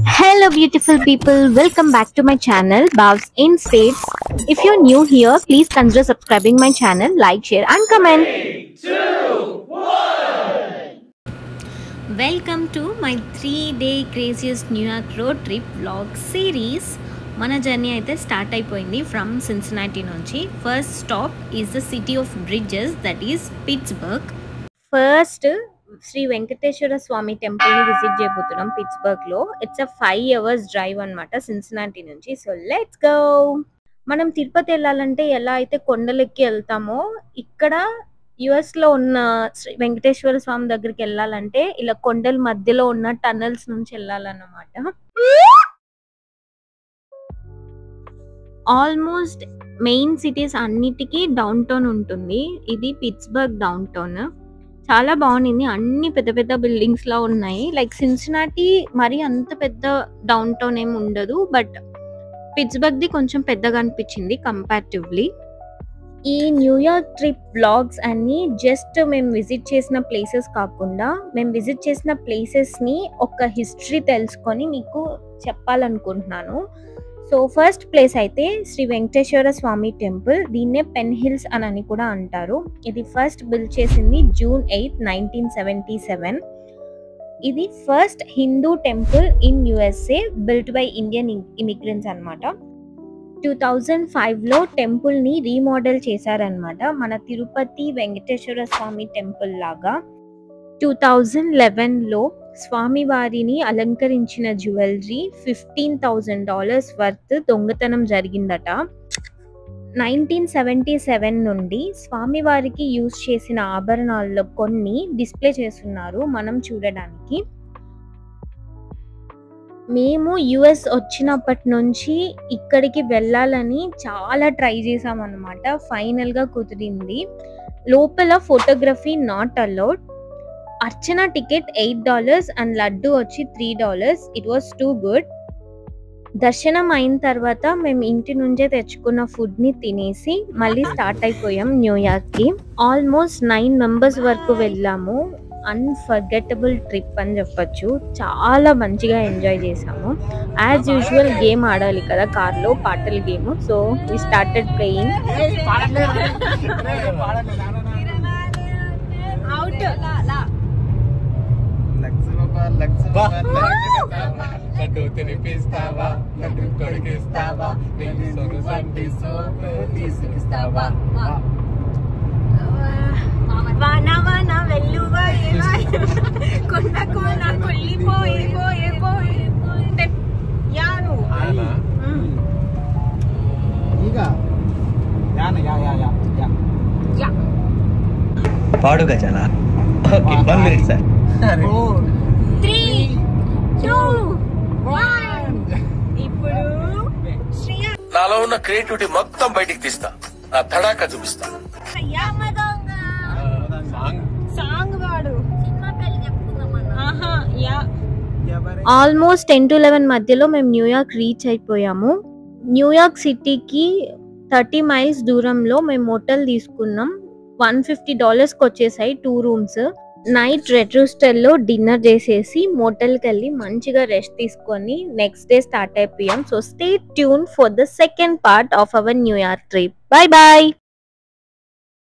Hello, beautiful people. Welcome back to my channel, Bavs in States. If you're new here, please consider subscribing my channel, like, share, and comment. 3, 2, 1. Welcome to my 3-day craziest New York road trip vlog series. మన journey అయితే start అయిపోయింది from Cincinnati నుంచి. First stop is the city of bridges, that is Pittsburgh. ఫస్ట్ శ్రీ వెంకటేశ్వర స్వామి టెంపుల్ని visit చేయబోతున్నాం పిట్స్బర్గ్లో. It's a 5 hours drive అనమాట Cincinnati నుంచి. So let's go. మనం తిరుపతి వెళ్ళాలంటే ఎలా అయితే కొండలెక్కి వెళ్తామో, ఇక్కడ యుఎస్లో ఉన్న శ్రీ వెంకటేశ్వర స్వామి దగ్గరికి వెళ్ళాలంటే ఇలా కొండల మధ్యలో ఉన్న టనల్స్ నుంచి వెళ్ళాలన్నమాట. ఆల్మోస్ట్ మెయిన్ సిటీస్ అన్నిటికీ డౌన్ టౌన్ ఉంటుంది. ఇది పిట్స్బర్గ్ డౌన్ టౌన్. చాలా బాగుంది. అన్ని పెద్ద పెద్ద బిల్డింగ్స్ లా ఉన్నాయి. లైక్ సిన్సినాటి మరి అంత పెద్ద డౌన్ టౌన్ ఏమి ఉండదు, బట్ పిట్స్బర్గ్ ది కొంచెం పెద్దగా అనిపించింది కంపారిటివ్లీ. ఈ న్యూయార్క్ ట్రిప్ బ్లాగ్స్ అన్ని జస్ట్ మేము విజిట్ చేసిన ప్లేసెస్ కాకుండా, మేము విజిట్ చేసిన ప్లేసెస్ని ఒక హిస్టరీ తెలుసుకొని మీకు చెప్పాలనుకుంటున్నాను. సో ఫస్ట్ ప్లేస్ అయితే శ్రీ వెంకటేశ్వర స్వామి టెంపుల్. దీన్నే పెన్ హిల్స్ అని కూడా అంటారు. ఇది ఫస్ట్ బిల్డ్ చేసింది June 8, 1977. ఇది first Hindu temple in USA built by Indian immigrants అనమాట. 2005లో టెంపుల్ని రీమోడల్ చేశారనమాట, మన తిరుపతి వెంకటేశ్వర స్వామి టెంపుల్ లాగా. 2011లో స్వామివారిని అలంకరించిన జ్యువెలరీ $15,000 వర్త్ దొంగతనం జరిగిందట. 1977 నుండి స్వామివారికి యూజ్ చేసిన ఆభరణాల్లో కొన్ని డిస్ప్లే చేస్తున్నారు మనం చూడడానికి. మేము యుఎస్ వచ్చినప్పటి నుంచి ఇక్కడికి వెళ్ళాలని చాలా ట్రై చేసామన్నమాట. ఫైనల్గా కుదిరింది. లోపల photography not allowed. Archana ticket $8 and laddu వచ్చి $3. It was too good. దర్శనం అయిన తర్వాత మేము ఇంటి నుంచే తెచ్చుకున్న ఫుడ్ని తినేసి మళ్ళీ స్టార్ట్ అయిపోయాం న్యూయార్క్కి. ఆల్మోస్ట్ 9 members వరకు వెళ్ళాము. అన్ఫర్గెటబుల్ ట్రిప్ అని చెప్పొచ్చు. చాలా మంచిగా ఎంజాయ్ చేసాము. యాజ్ యూజువల్ గేమ్ ఆడాలి కదా కార్లో, పాటల game. So we started playing. Laddu తినిపిస్తావా, లడ్డు కొడికిస్తావా, సొగసంటి సోపు తీసుకిస్తావా. వాన వాన వెల్లువా కొండ కోన కొల్లిపోయి పోయే పోయి యాను ಈಗ ಯಾನ ಯಾ ಯಾ ಯಾ ಯಾ యా పాడుగా చాలా. Okay, 1 minute sir. 3, 2, 1. ఇప్పుడు శ్రీయా నాలో ఉన్న క్రియేటివిటీ మొత్తం బయటికి తీస్తా, నా తడాక చూపిస్తా. యామదంగా సాంగ్ వాడు సినిమా పేరు చెప్పుకుందామన్నా. ఆహా యా. ఆల్మోస్ట్ 10 to 11 మధ్యలో మేము న్యూయార్క్ రీచ్ అయిపోయాము. న్యూయార్క్ సిటీకి 30 miles దూరంలో మేము హోటల్ తీసుకున్నాం. $150కి వచ్చేసాయి 2 rooms. నైట్ రెడ్ రూస్టర్లో డిన్నర్ చేసేసి మోటల్కి వెళ్ళి మంచిగా రెస్ట్ తీసుకొని నెక్స్ట్ డే స్టార్ట్ అయిపోయాం. So stay tune for the second part of our New York trip. Bye bye.